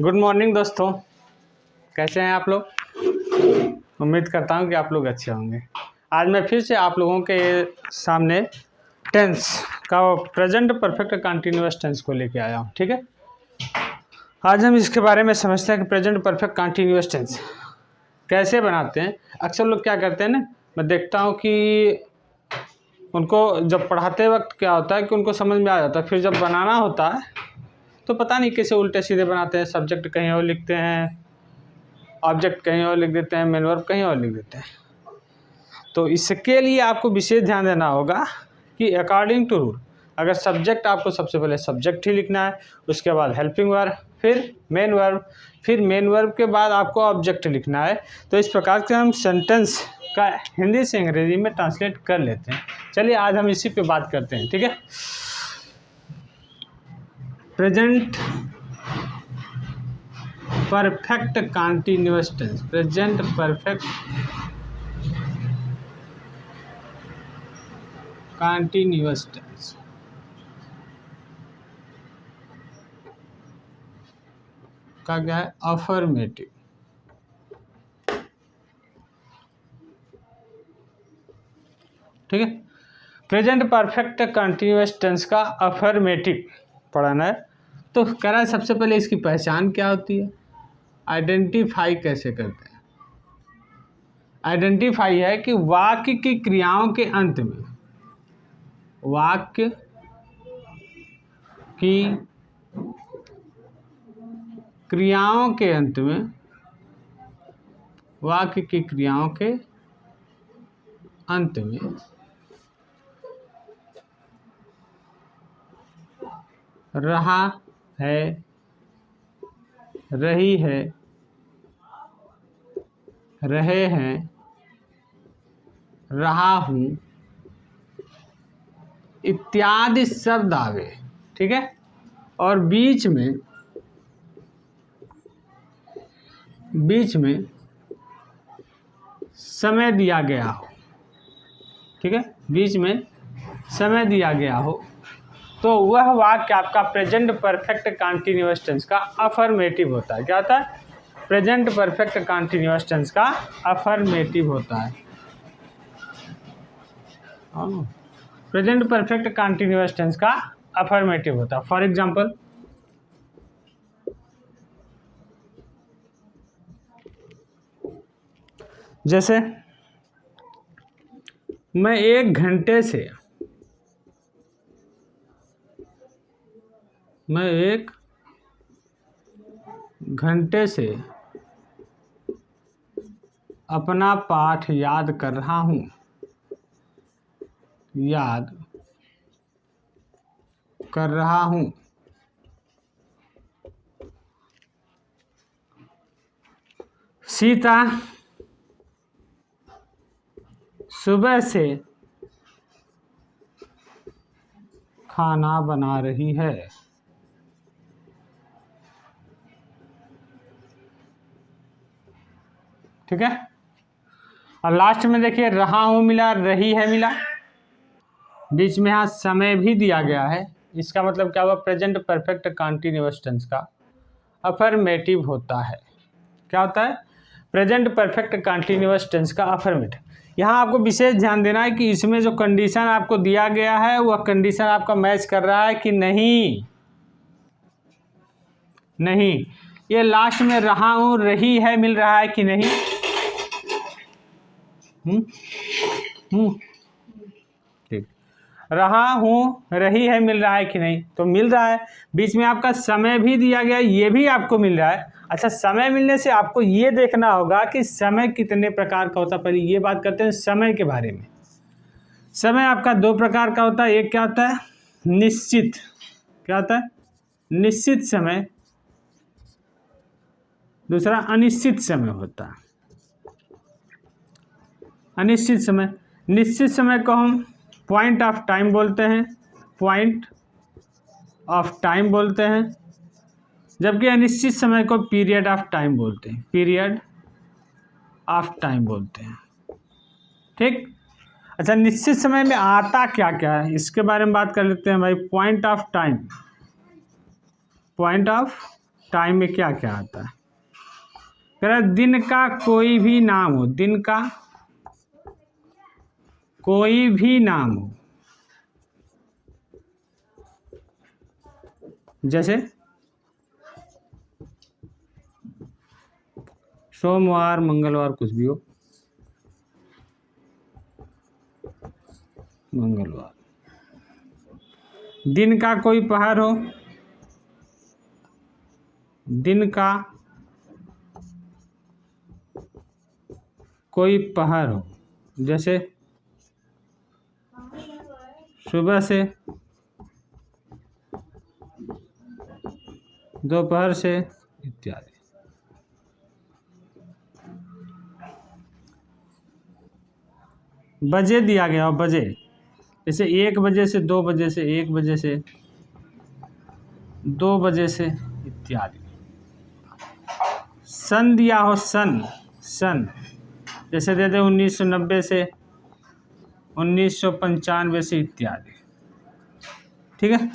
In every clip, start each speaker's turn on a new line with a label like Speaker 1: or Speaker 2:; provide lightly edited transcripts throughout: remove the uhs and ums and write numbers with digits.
Speaker 1: Good morning दोस्तों, कैसे हैं आप लोग। उम्मीद करता हूं कि आप लोग अच्छे होंगे। आज मैं फिर से आप लोगों के सामने टेंस का प्रेजेंट परफेक्ट कंटिन्यूअस टेंस को लेके आया हूं। ठीक है, आज हम इसके बारे में समझते हैं कि प्रेजेंट परफेक्ट कंटिन्यूअस टेंस कैसे बनाते हैं। अक्सर लोग क्या करते हैं ना, मैं देखता हूँ कि उनको जब पढ़ाते वक्त क्या होता है कि उनको समझ में आ जाता है, फिर जब बनाना होता है तो पता नहीं कैसे उल्टे सीधे बनाते हैं। सब्जेक्ट कहीं और लिखते हैं, ऑब्जेक्ट कहीं और लिख देते हैं, मेन वर्ब कहीं और लिख देते हैं। तो इसके लिए आपको विशेष ध्यान देना होगा कि अकॉर्डिंग टू रूल अगर सब्जेक्ट आपको सबसे पहले सब्जेक्ट ही लिखना है, उसके बाद हेल्पिंग वर्ब, फिर मेन वर्ब, फिर मेन वर्ब के बाद आपको ऑब्जेक्ट लिखना है। तो इस प्रकार से हम सेंटेंस का हिंदी से अंग्रेजी में ट्रांसलेट कर लेते हैं। चलिए आज हम इसी पे बात करते हैं। ठीक है, present perfect continuous tense, present perfect continuous tense का क्या है, अफर्मेटिव। ठीक है, प्रेजेंट परफेक्ट कंटिन्यूअस टेंस का अफर्मेटिव पढ़ाना है। तो कह रहा है सबसे पहले इसकी पहचान क्या होती है, आइडेंटिफाई कैसे करते हैं। आइडेंटिफाई है कि वाक्य की क्रियाओं के अंत में, वाक्य की क्रियाओं के अंत में, वाक्य की क्रियाओं के अंत में रहा है, रही है, रहे हैं, रहा हूं इत्यादि शब्द आवे। ठीक है, और बीच में समय दिया गया हो। ठीक है, बीच में समय दिया गया हो तो वह वाक्य आपका प्रेजेंट परफेक्ट कंटिन्यूअस टेंस का अफर्मेटिव होता है। क्या होता है, प्रेजेंट परफेक्ट कंटिन्यूअस टेंस का अफर्मेटिव होता है। प्रेजेंट परफेक्ट कंटिन्यूअस टेंस का अफर्मेटिव होता है। फॉर एग्जांपल, जैसे मैं 1 घंटे से, मैं 1 घंटे से अपना पाठ याद कर रहा हूँ, याद कर रहा हूँ। सीता सुबह से खाना बना रही है। ठीक है, और लास्ट में देखिए रहा हूं मिला, रही है मिला, बीच में यहाँ समय भी दिया गया है। इसका मतलब क्या हुआ, प्रेजेंट परफेक्ट कंटिन्यूअस टेंस का अफर्मेटिव होता है। क्या होता है, प्रेजेंट परफेक्ट कंटिन्यूअस टेंस का अफर्मेटिव। यहाँ आपको विशेष ध्यान देना है कि इसमें जो कंडीशन आपको दिया गया है वह कंडीशन आपका मैच कर रहा है कि नहीं। नहीं, ये लास्ट में रहा हूं रही है मिल रहा है कि नहीं। ठीक, रहा हूं रही है मिल रहा है कि नहीं, तो मिल रहा है। बीच में आपका समय भी दिया गया, ये भी आपको मिल रहा है। अच्छा, समय मिलने से आपको ये देखना होगा कि समय कितने प्रकार का होता है। पहले ये बात करते हैं समय के बारे में। समय आपका 2 प्रकार का होता है। एक क्या होता है, निश्चित, क्या होता है, निश्चित समय। दूसरा अनिश्चित समय होता है। अनिश्चित समय, निश्चित समय को हम पॉइंट ऑफ टाइम बोलते हैं, पॉइंट ऑफ टाइम बोलते हैं, जबकि अनिश्चित समय को पीरियड ऑफ टाइम बोलते हैं, पीरियड ऑफ टाइम बोलते हैं। ठीक, अच्छा, निश्चित समय में आता क्या क्या है इसके बारे में बात कर लेते हैं भाई। Point of time, point of time में क्या क्या आता है? कह रहा है दिन का कोई भी नाम हो, दिन का कोई भी नाम हो, जैसे सोमवार, मंगलवार, कुछ भी हो, मंगलवार। दिन का कोई पहर हो, दिन का कोई पहर हो, जैसे सुबह से, दोपहर से इत्यादि। बजे दिया गया हो, बजे, जैसे 1 बजे से 2 बजे से, 1 बजे से 2 बजे से इत्यादि। सन दिया हो, सन, सन जैसे दे दे 1990 से 1995 से इत्यादि। ठीक है।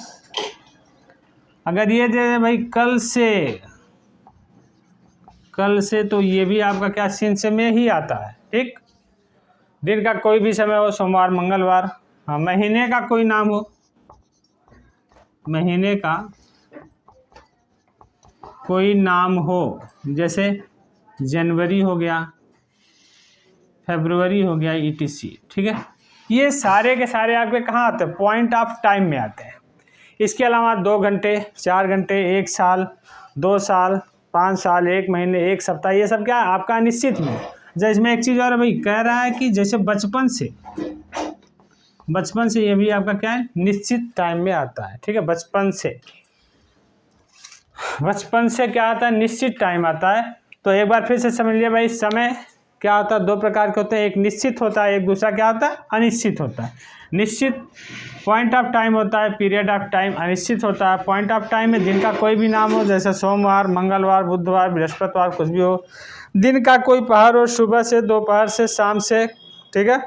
Speaker 1: अगर ये दे दे भाई कल से, कल से, तो ये भी आपका क्या सिन से में ही आता है। ठीक। दिन का कोई भी समय हो, सोमवार, मंगलवार। हाँ, महीने का कोई नाम हो, महीने का कोई नाम हो, जैसे जनवरी हो गया, फरवरी हो गया, ETC। ठीक है। ये सारे के सारे आपके कहाँ आते हैं? पॉइंट ऑफ टाइम में आते हैं। इसके अलावा 2 घंटे, 4 घंटे, 1 साल, 2 साल, 5 साल, 1 महीने, 1 सप्ताह, ये सब क्या है आपका अनिश्चित में। जैसे इसमें एक चीज़ और भाई कह रहा है कि जैसे बचपन से, बचपन से ये भी आपका क्या है? निश्चित टाइम में आता है। ठीक है। बचपन से, बचपन से क्या आता है? निश्चित टाइम आता है। तो एक बार फिर से समझ लिया भाई, समय क्या होता है? 2 प्रकार के होते हैं, एक निश्चित होता है, एक दूसरा क्या होता है? अनिश्चित होता है। निश्चित पॉइंट ऑफ टाइम होता है, पीरियड ऑफ टाइम। अनिश्चित होता है पॉइंट ऑफ टाइम में दिन का कोई भी नाम हो, जैसे सोमवार, मंगलवार, बुधवार, बृहस्पतिवार, कुछ भी हो। दिन का कोई पहर हो, सुबह से, दोपहर से, शाम से। ठीक है।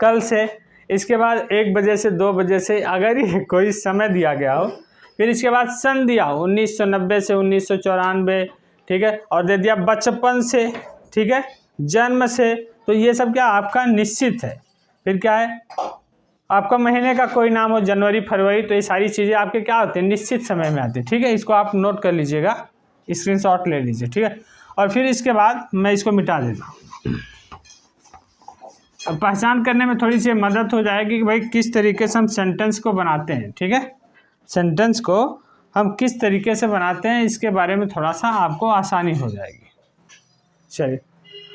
Speaker 1: कल से, इसके बाद 1 बजे से 2 बजे से, अगर ये कोई समय दिया गया हो। फिर इसके बाद सन दिया हो, 1990 से 1994। ठीक है। और दे दिया बचपन से। ठीक है। जन्म से, तो ये सब क्या आपका निश्चित है। फिर क्या है आपका? महीने का कोई नाम हो, जनवरी, फरवरी, तो ये सारी चीज़ें आपके क्या होते हैं? निश्चित समय में आते हैं। ठीक है। इसको आप नोट कर लीजिएगा, स्क्रीनशॉट ले लीजिए। ठीक है। और फिर इसके बाद मैं इसको मिटा देता हूँ। अब पहचान करने में थोड़ी सी मदद हो जाएगी कि भाई किस तरीके से हम सेंटेंस को बनाते हैं। ठीक है। सेंटेंस को हम किस तरीके से बनाते हैं, इसके बारे में थोड़ा सा आपको आसानी हो जाएगी। चलिए।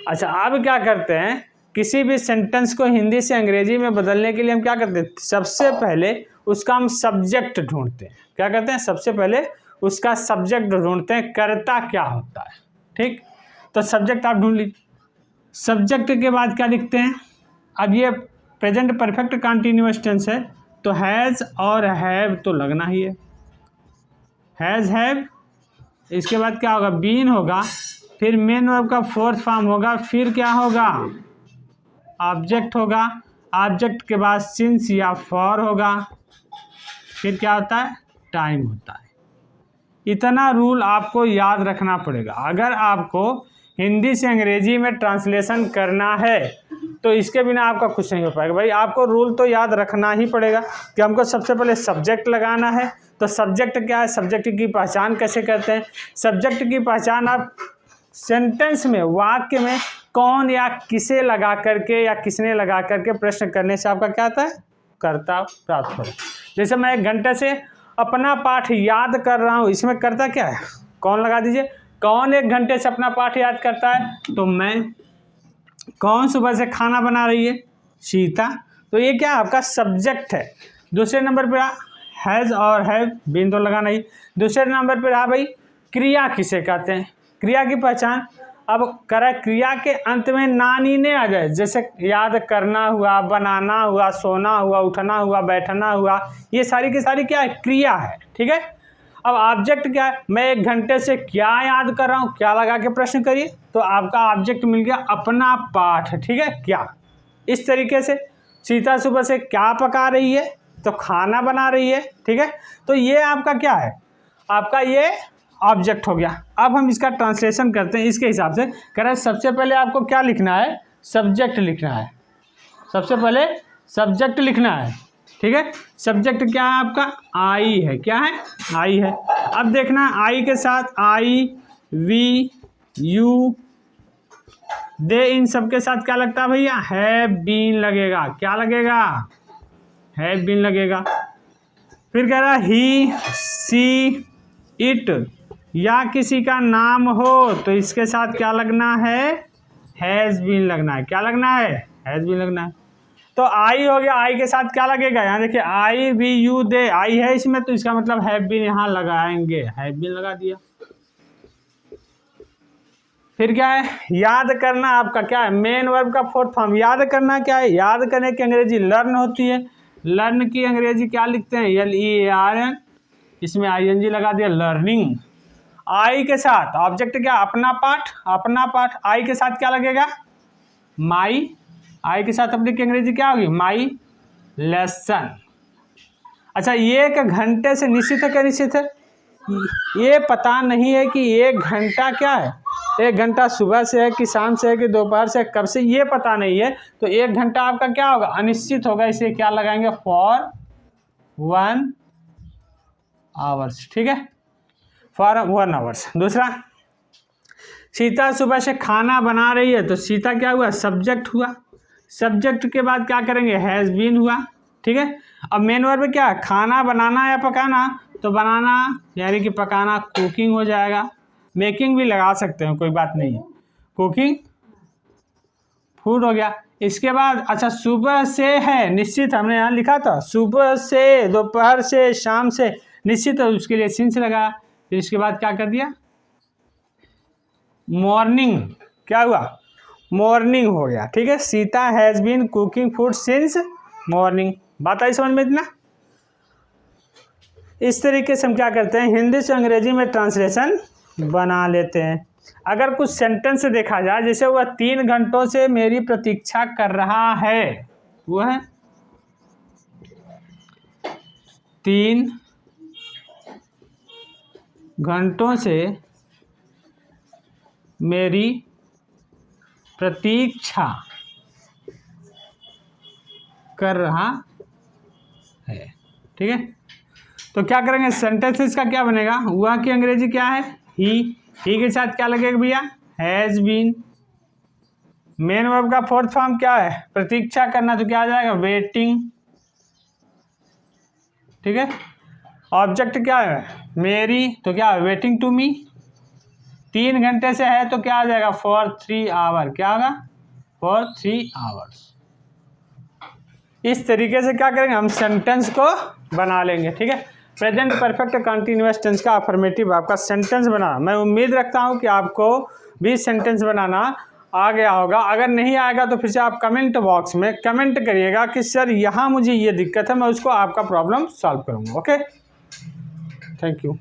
Speaker 1: अच्छा, अब क्या करते हैं? किसी भी सेंटेंस को हिंदी से अंग्रेजी में बदलने के लिए हम क्या करते हैं? सबसे पहले उसका हम सब्जेक्ट ढूंढते हैं। क्या करते हैं? सबसे पहले उसका सब्जेक्ट ढूंढते हैं, करता क्या होता है। ठीक। तो सब्जेक्ट आप ढूंढ लीजिए। सब्जेक्ट के बाद क्या लिखते हैं? अब ये प्रेजेंट परफेक्ट कंटिन्यूअस टेंस है, तो हैज़ और हैव तो लगना ही है। हैज़, हैव, इसके बाद क्या होगा? बीन होगा, फिर मेन वर्ब का 4th फॉर्म होगा, फिर क्या होगा? ऑब्जेक्ट होगा, ऑब्जेक्ट के बाद सिंस या फॉर होगा, फिर क्या होता है? टाइम होता है। इतना रूल आपको याद रखना पड़ेगा। अगर आपको हिंदी से अंग्रेजी में ट्रांसलेशन करना है तो इसके बिना आपका कुछ नहीं हो पाएगा। भाई आपको रूल तो याद रखना ही पड़ेगा कि हमको सबसे पहले सब्जेक्ट लगाना है। तो सब्जेक्ट क्या है? सब्जेक्ट की पहचान कैसे करते हैं? सब्जेक्ट की पहचान आप सेंटेंस में, वाक्य में कौन या किसे लगा करके या किसने लगा करके प्रश्न करने से आपका क्या आता है? कर्ता प्राप्त होगा। जैसे मैं 1 घंटे से अपना पाठ याद कर रहा हूँ, इसमें कर्ता क्या है? कौन लगा दीजिए। कौन 1 घंटे से अपना पाठ याद करता है? तो मैं। कौन सुबह से खाना बना रही है? सीता। तो ये क्या आपका सब्जेक्ट है। दूसरे नंबर पर हैज़ और हैव, बीन तो लगाना ही। दूसरे नंबर पर भाई क्रिया किसे कहते हैं? क्रिया की पहचान। अब करा क्रिया के अंत में नानी ने आ जाए, जैसे याद करना हुआ, बनाना हुआ, सोना हुआ, उठना हुआ, बैठना हुआ, ये सारी की सारी क्या है? क्रिया है। ठीक है। अब ऑब्जेक्ट क्या है? मैं 1 घंटे से क्या याद कर रहा हूँ, क्या लगा के प्रश्न करिए, तो आपका ऑब्जेक्ट मिल गया अपना पाठ। ठीक है। क्या इस तरीके से सीता सुबह से क्या पका रही है? तो खाना बना रही है। ठीक है। तो ये आपका क्या है? आपका ये ऑब्जेक्ट हो गया। अब हम इसका ट्रांसलेशन करते हैं इसके हिसाब से। कह रहे हैं सबसे पहले आपको क्या लिखना है, सब्जेक्ट लिखना है। सबसे पहले सब्जेक्ट लिखना है, ठीक है। सब्जेक्ट क्या है आपका, आई है, क्या है, आई है। अब देखना आई के साथ आई, वी, यू, दे, इन सब के साथ क्या लगता है भैया, हैव बीन लगेगा। क्या लगेगा, हैव बीन लगेगा। फिर कह रहा है ही, सी, इट या किसी का नाम हो तो इसके साथ क्या लगना है, हैज़ बीन लगना है। क्या लगना है, हैज़ बीन लगना है। तो आई हो गया, आई के साथ क्या लगेगा, यहाँ देखिए आई, वी, यू, दे, आई है इसमें, तो इसका मतलब हैव बीन यहाँ लगाएंगे, हैव बीन लगा दिया। फिर क्या है, याद करना आपका क्या है, मेन वर्ब का फोर्थ फॉर्म। याद करना क्या है, याद करने की अंग्रेजी लर्न होती है। लर्न की अंग्रेजी क्या लिखते हैं, LEARN, इसमें ING लगा दिया, लर्निंग। आई के साथ ऑब्जेक्ट क्या, अपना पाठ, अपना पाठ। आई के साथ क्या लगेगा, माई। आई के साथ अपनी की अंग्रेजी क्या होगी, माई लेसन। अच्छा, ये 1 घंटे से निश्चित है, क्या निश्चित है, ये पता नहीं है कि 1 घंटा क्या है, 1 घंटा सुबह से है कि शाम से है कि दोपहर से, कब से, ये पता नहीं है। तो 1 घंटा आपका क्या होगा, अनिश्चित होगा, इसे क्या लगाएंगे, फॉर 1 आवर्स, ठीक है, फॉर 1 आवर्स। दूसरा, सीता सुबह से खाना बना रही है, तो सीता क्या हुआ, सब्जेक्ट हुआ। सब्जेक्ट के बाद क्या करेंगे, हैज़ बीन हुआ, ठीक है। अब मेन वर्ब क्या है, खाना बनाना या पकाना, तो बनाना यानी कि पकाना कुकिंग हो जाएगा। मेकिंग भी लगा सकते हैं, कोई बात नहीं है, कुकिंग फूड हो गया। इसके बाद अच्छा, सुबह से है निश्चित, हमने यहाँ लिखा था सुबह से, दोपहर से, शाम से, निश्चित है, उसके लिए सिंस लगा। फिर इसके बाद क्या कर दिया, मॉर्निंग, क्या हुआ, मॉर्निंग हो गया, ठीक है। Sita has been cooking food since morning. बात आई समझ में इतना। इस तरीके से हम क्या करते हैं, हिंदी से अंग्रेजी में ट्रांसलेशन बना लेते हैं। अगर कुछ सेंटेंस देखा जाए, जैसे वह 3 घंटों से मेरी प्रतीक्षा कर रहा है, वह 3 घंटों से मेरी प्रतीक्षा कर रहा है, ठीक है। तो क्या करेंगे, सेंटेंसेस का क्या बनेगा, वह की अंग्रेजी क्या है, ही के साथ क्या लगेगा भैया, हैज़ बीन। मेन वर्ब का फोर्थ फॉर्म क्या है, प्रतीक्षा करना, तो क्या आ जाएगा, वेटिंग, ठीक है। ऑब्जेक्ट क्या है, मेरी, तो क्या है, वेटिंग टू मी। 3 घंटे से है तो क्या आ जाएगा, फॉर 3 आवर, क्या होगा, फॉर 3 आवर्स। इस तरीके से क्या करेंगे, हम सेंटेंस को बना लेंगे, ठीक है। प्रेजेंट परफेक्ट कंटिन्यूअस टेंस का अफर्मेटिव आपका सेंटेंस बना। मैं उम्मीद रखता हूं कि आपको भी सेंटेंस बनाना आ गया होगा। अगर नहीं आएगा तो फिर से आप कमेंट बॉक्स में कमेंट करिएगा कि सर यहाँ मुझे ये दिक्कत है, मैं उसको आपका प्रॉब्लम सॉल्व करूँगा। Okay, thank you.